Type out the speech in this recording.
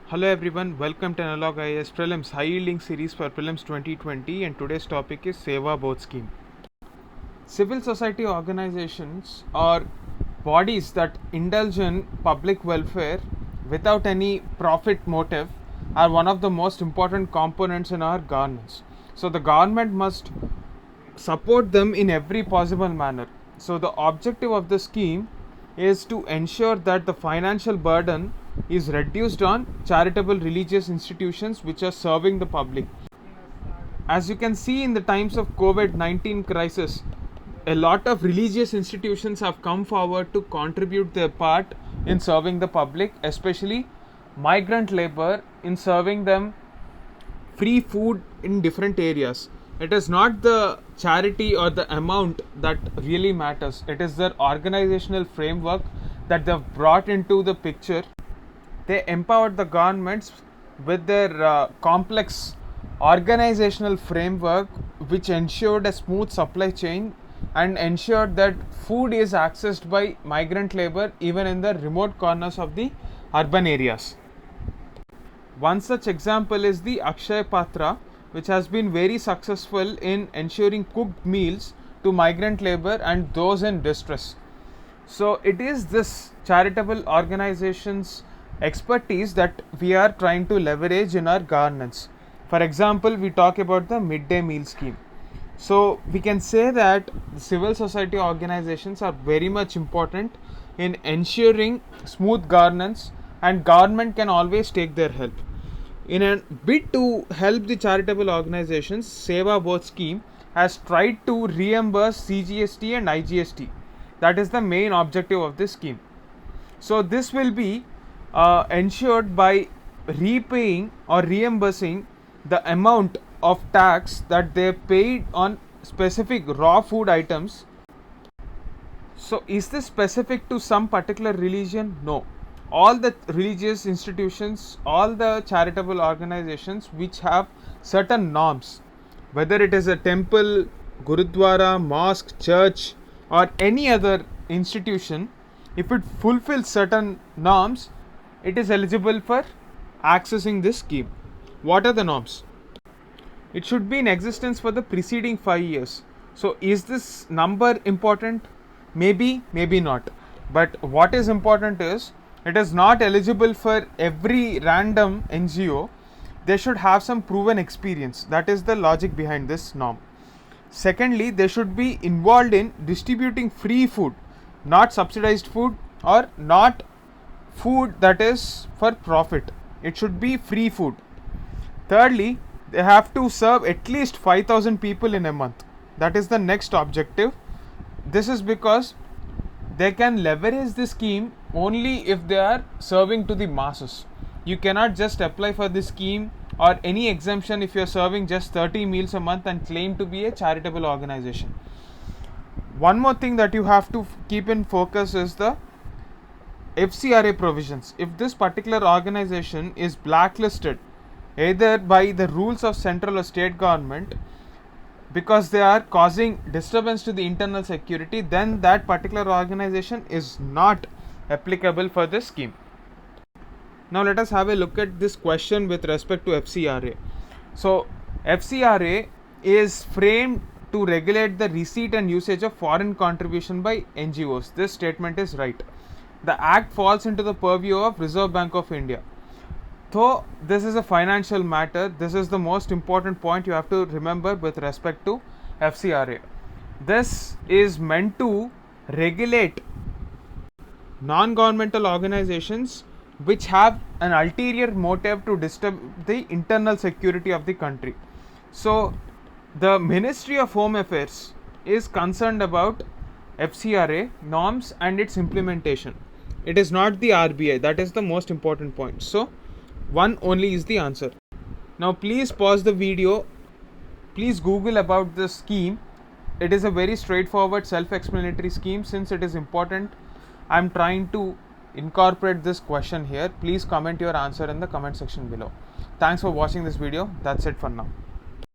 Hello everyone, welcome to Analog IAS Prelims High Yielding Series for Prelims 2020, and today's topic is Seva Board Scheme. Civil society organizations are bodies that indulge in public welfare without any profit motive are one of the most important components in our governance. So the government must support them in every possible manner. So the objective of the scheme is to ensure that the financial burden is reduced on charitable religious institutions which are serving the public. As you can see, in the times of COVID-19 crisis, a lot of religious institutions have come forward to contribute their part in serving the public, especially migrant labor, in serving them free food in different areas. It is not the charity or the amount that really matters, it is their organizational framework that they've brought into the picture. They empowered the governments with their complex organizational framework, which ensured a smooth supply chain and ensured that food is accessed by migrant labor even in the remote corners of the urban areas. One such example is the Akshaya Patra, which has been very successful in ensuring cooked meals to migrant labor and those in distress. So it is this charitable organization's expertise that we are trying to leverage in our governance. For example, we talk about the midday meal scheme. So we can say that civil society organizations are very much important in ensuring smooth governance, and government can always take their help. In a bid to help the charitable organizations, Seva Board Scheme has tried to reimburse CGST and IGST. That is the main objective of this scheme. So this will be ensured by repaying or reimbursing the amount of tax that they paid on specific raw food items. So is this specific to some particular religion? No. All the religious institutions, all the charitable organizations which have certain norms, whether it is a temple, gurudwara, mosque, church, or any other institution, if it fulfills certain norms, it is eligible for accessing this scheme. What are the norms? It should be in existence for the preceding 5 years. So is this number important? Maybe, maybe not. But what is important is, it is not eligible for every random NGO. They should have some proven experience. That is the logic behind this norm. Secondly, they should be involved in distributing free food, not subsidized food or not food that is for profit. It should be free food. Thirdly, they have to serve at least 5,000 people in a month. That is the next objective. This is because they can leverage this scheme only if they are serving to the masses. You cannot just apply for this scheme or any exemption if you are serving just 30 meals a month and claim to be a charitable organization. One more thing that you have to keep in focus is the FCRA provisions. If this particular organization is blacklisted either by the rules of central or state government because they are causing disturbance to the internal security, then that particular organization is not applicable for this scheme. Now let us have a look at this question with respect to FCRA. So FCRA is framed to regulate the receipt and usage of foreign contribution by NGOs. This statement is right. The act falls into the purview of Reserve Bank of India. So this is a financial matter. This is the most important point you have to remember with respect to FCRA. This is meant to regulate non-governmental organizations which have an ulterior motive to disturb the internal security of the country. So the Ministry of Home Affairs is concerned about FCRA norms and its implementation. It is not the RBI. That is the most important point. So one only is the answer. Now please pause the video. Please Google about this scheme. It is a very straightforward self-explanatory scheme. Since it is important, I am trying to incorporate this question here. Please comment your answer in the comment section below. Thanks for watching this video. That's it for now.